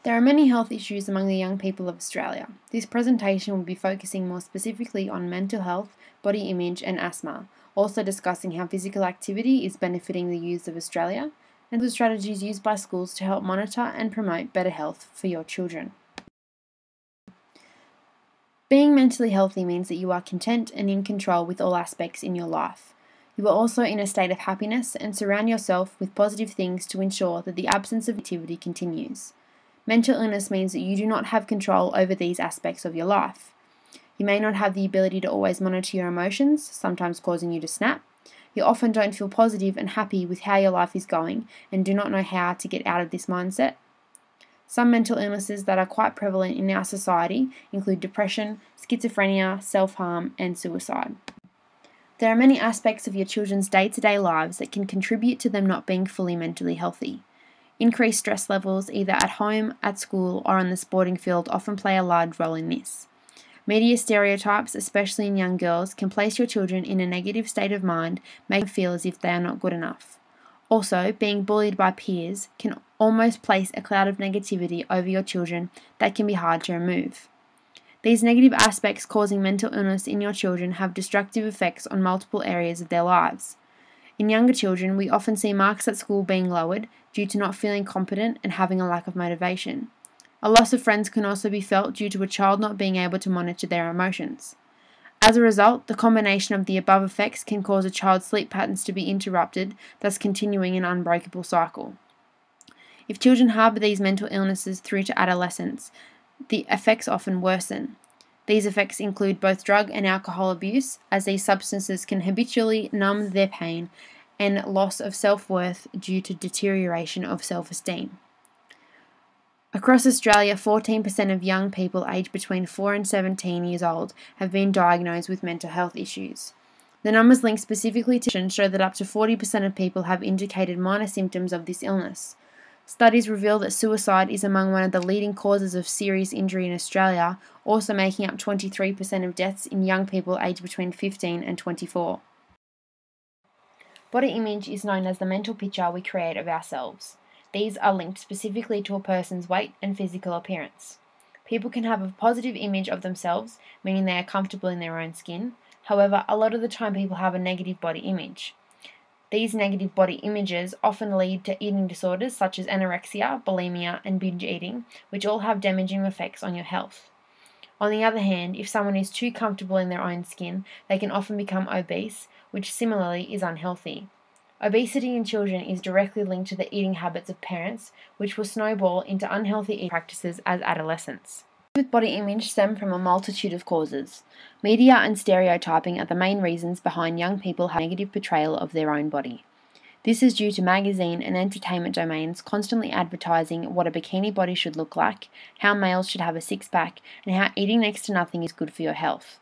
There are many health issues among the young people of Australia. This presentation will be focusing more specifically on mental health, body image and asthma, also discussing how physical activity is benefiting the youths of Australia and the strategies used by schools to help monitor and promote better health for your children. Being mentally healthy means that you are content and in control with all aspects in your life. You are also in a state of happiness and surround yourself with positive things to ensure that the absence of activity continues. Mental illness means that you do not have control over these aspects of your life. You may not have the ability to always monitor your emotions, sometimes causing you to snap. You often don't feel positive and happy with how your life is going and do not know how to get out of this mindset. Some mental illnesses that are quite prevalent in our society include depression, schizophrenia, self-harm, and suicide. There are many aspects of your children's day-to-day lives that can contribute to them not being fully mentally healthy. Increased stress levels, either at home, at school, or on the sporting field, often play a large role in this. Media stereotypes, especially in young girls, can place your children in a negative state of mind, making them feel as if they are not good enough. Also, being bullied by peers can almost place a cloud of negativity over your children that can be hard to remove. These negative aspects causing mental illness in your children have destructive effects on multiple areas of their lives. In younger children, we often see marks at school being lowered due to not feeling competent and having a lack of motivation. A loss of friends can also be felt due to a child not being able to monitor their emotions. As a result, the combination of the above effects can cause a child's sleep patterns to be interrupted, thus continuing an unbreakable cycle. If children harbour these mental illnesses through to adolescence, the effects often worsen. These effects include both drug and alcohol abuse, as these substances can habitually numb their pain, and loss of self-worth due to deterioration of self-esteem. Across Australia, 14% of young people aged between 4 and 17 years old have been diagnosed with mental health issues. The numbers linked specifically to depression show that up to 40% of people have indicated minor symptoms of this illness. Studies reveal that suicide is among one of the leading causes of serious injury in Australia, also making up 23% of deaths in young people aged between 15 and 24. Body image is known as the mental picture we create of ourselves. These are linked specifically to a person's weight and physical appearance. People can have a positive image of themselves, meaning they are comfortable in their own skin. However, a lot of the time people have a negative body image. These negative body images often lead to eating disorders such as anorexia, bulimia, and binge eating, which all have damaging effects on your health. On the other hand, if someone is too comfortable in their own skin, they can often become obese, which similarly is unhealthy. Obesity in children is directly linked to the eating habits of parents, which will snowball into unhealthy eating practices as adolescents. With body image stem from a multitude of causes. Media and stereotyping are the main reasons behind young people having a negative portrayal of their own body. This is due to magazine and entertainment domains constantly advertising what a bikini body should look like, how males should have a six-pack, and how eating next to nothing is good for your health.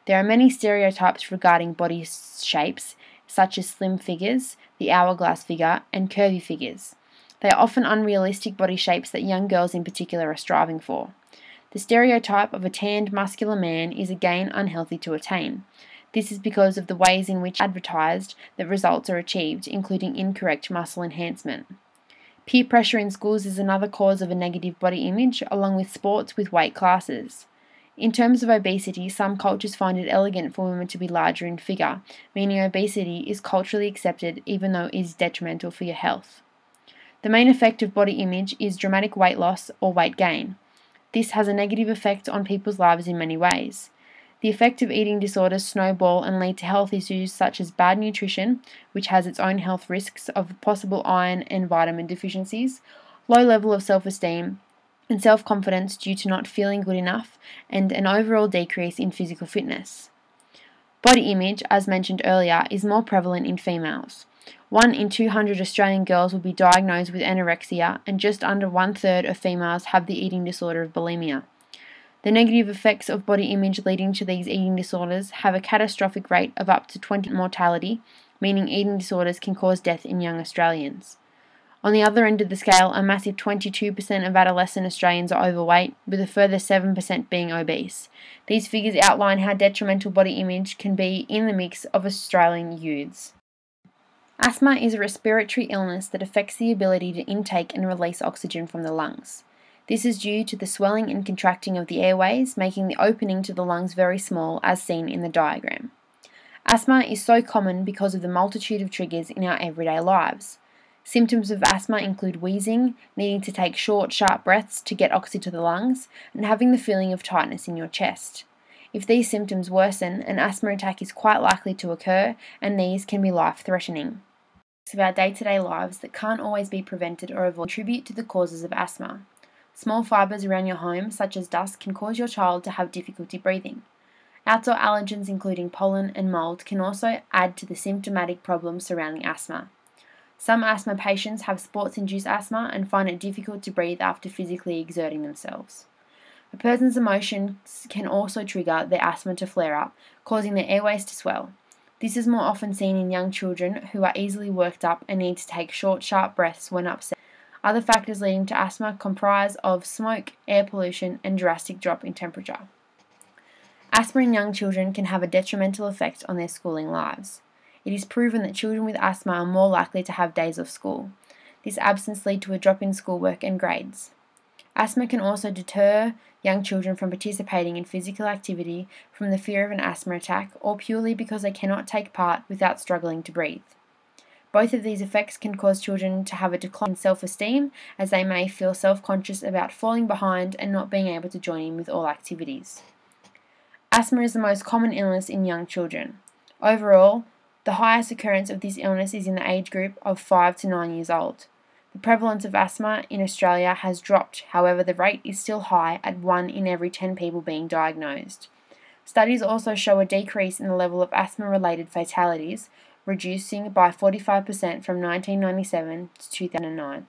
There are many stereotypes regarding body shapes, such as slim figures, the hourglass figure, and curvy figures. They are often unrealistic body shapes that young girls in particular are striving for. The stereotype of a tanned, muscular man is again unhealthy to attain. This is because of the ways in which advertised that results are achieved, including incorrect muscle enhancement. Peer pressure in schools is another cause of a negative body image, along with sports with weight classes. In terms of obesity, some cultures find it elegant for women to be larger in figure, meaning obesity is culturally accepted even though it is detrimental for your health. The main effect of body image is dramatic weight loss or weight gain. This has a negative effect on people's lives in many ways. The effect of eating disorders snowball and lead to health issues such as bad nutrition, which has its own health risks of possible iron and vitamin deficiencies, low level of self-esteem, and self-confidence due to not feeling good enough, and an overall decrease in physical fitness. Body image, as mentioned earlier, is more prevalent in females. 1 in 200 Australian girls will be diagnosed with anorexia, and just under 1/3 of females have the eating disorder of bulimia. The negative effects of body image leading to these eating disorders have a catastrophic rate of up to 20% mortality, meaning eating disorders can cause death in young Australians. On the other end of the scale, a massive 22% of adolescent Australians are overweight, with a further 7% being obese. These figures outline how detrimental body image can be in the mix of Australian youths. Asthma is a respiratory illness that affects the ability to intake and release oxygen from the lungs. This is due to the swelling and contracting of the airways, making the opening to the lungs very small, as seen in the diagram. Asthma is so common because of the multitude of triggers in our everyday lives. Symptoms of asthma include wheezing, needing to take short, sharp breaths to get oxygen to the lungs, and having the feeling of tightness in your chest. If these symptoms worsen, an asthma attack is quite likely to occur, and these can be life-threatening. Of our day-to-day lives that can't always be prevented or avoided contribute to the causes of asthma. Small fibres around your home, such as dust, can cause your child to have difficulty breathing. Outdoor allergens including pollen and mold can also add to the symptomatic problems surrounding asthma. Some asthma patients have sports-induced asthma and find it difficult to breathe after physically exerting themselves. A person's emotions can also trigger their asthma to flare up, causing their airways to swell. This is more often seen in young children who are easily worked up and need to take short, sharp breaths when upset. Other factors leading to asthma comprise of smoke, air pollution, and drastic drop in temperature. Asthma in young children can have a detrimental effect on their schooling lives. It is proven that children with asthma are more likely to have days off school. This absence leads to a drop in schoolwork and grades. Asthma can also deter young children from participating in physical activity from the fear of an asthma attack or purely because they cannot take part without struggling to breathe. Both of these effects can cause children to have a decline in self-esteem, as they may feel self-conscious about falling behind and not being able to join in with all activities. Asthma is the most common illness in young children. Overall, the highest occurrence of this illness is in the age group of 5 to 9 years old. The prevalence of asthma in Australia has dropped, however the rate is still high at 1 in every 10 people being diagnosed. Studies also show a decrease in the level of asthma-related fatalities, reducing by 45% from 1997 to 2009.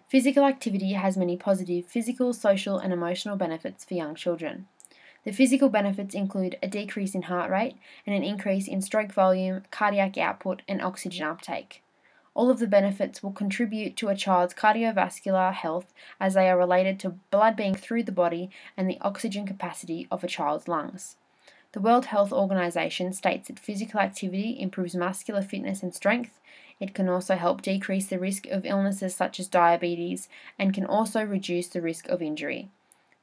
Physical activity has many positive physical, social and emotional benefits for young children. The physical benefits include a decrease in heart rate and an increase in stroke volume, cardiac output and oxygen uptake. All of the benefits will contribute to a child's cardiovascular health as they are related to blood being through the body and the oxygen capacity of a child's lungs. The World Health Organization states that physical activity improves muscular fitness and strength. It can also help decrease the risk of illnesses such as diabetes and can also reduce the risk of injury.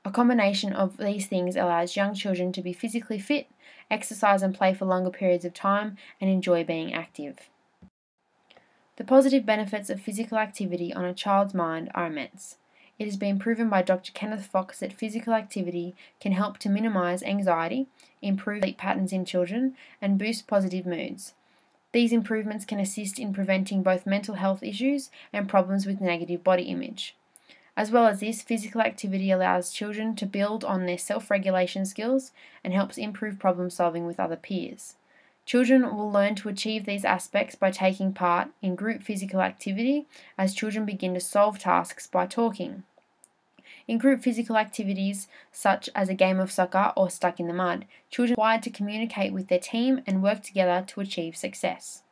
A combination of these things allows young children to be physically fit, exercise and play for longer periods of time, and enjoy being active. The positive benefits of physical activity on a child's mind are immense. It has been proven by Dr. Kenneth Fox that physical activity can help to minimize anxiety, improve sleep patterns in children, and boost positive moods. These improvements can assist in preventing both mental health issues and problems with negative body image. As well as this, physical activity allows children to build on their self-regulation skills and helps improve problem solving with other peers. Children will learn to achieve these aspects by taking part in group physical activity as children begin to solve tasks by talking. In group physical activities such as a game of soccer or stuck in the mud, children are required to communicate with their team and work together to achieve success.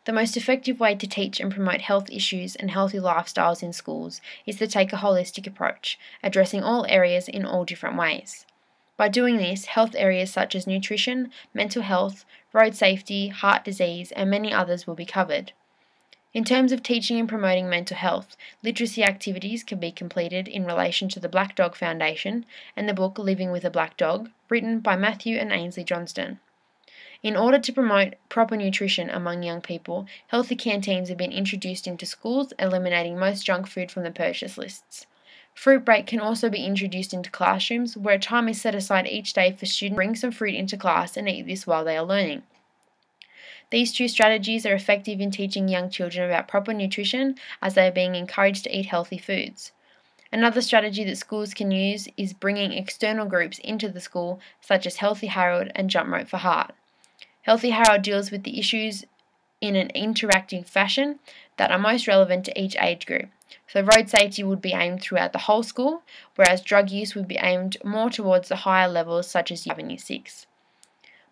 The most effective way to teach and promote health issues and healthy lifestyles in schools is to take a holistic approach, addressing all areas in all different ways. By doing this, health areas such as nutrition, mental health, road safety, heart disease, and many others will be covered. In terms of teaching and promoting mental health, literacy activities can be completed in relation to the Black Dog Foundation and the book Living with a Black Dog, written by Matthew and Ainsley Johnston. In order to promote proper nutrition among young people, healthy canteens have been introduced into schools, eliminating most junk food from the purchase lists. Fruit break can also be introduced into classrooms, where a time is set aside each day for students to bring some fruit into class and eat this while they are learning. These two strategies are effective in teaching young children about proper nutrition, as they are being encouraged to eat healthy foods. Another strategy that schools can use is bringing external groups into the school, such as Healthy Harold and Jump Rope for Heart. Healthy Harold deals with the issues in an interactive fashion that are most relevant to each age group. So road safety would be aimed throughout the whole school, whereas drug use would be aimed more towards the higher levels such as Year 5 and Year 6.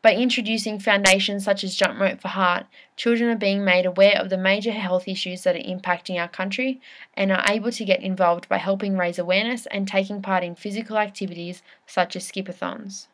By introducing foundations such as Jump Rope for Heart, children are being made aware of the major health issues that are impacting our country and are able to get involved by helping raise awareness and taking part in physical activities such as skipathons.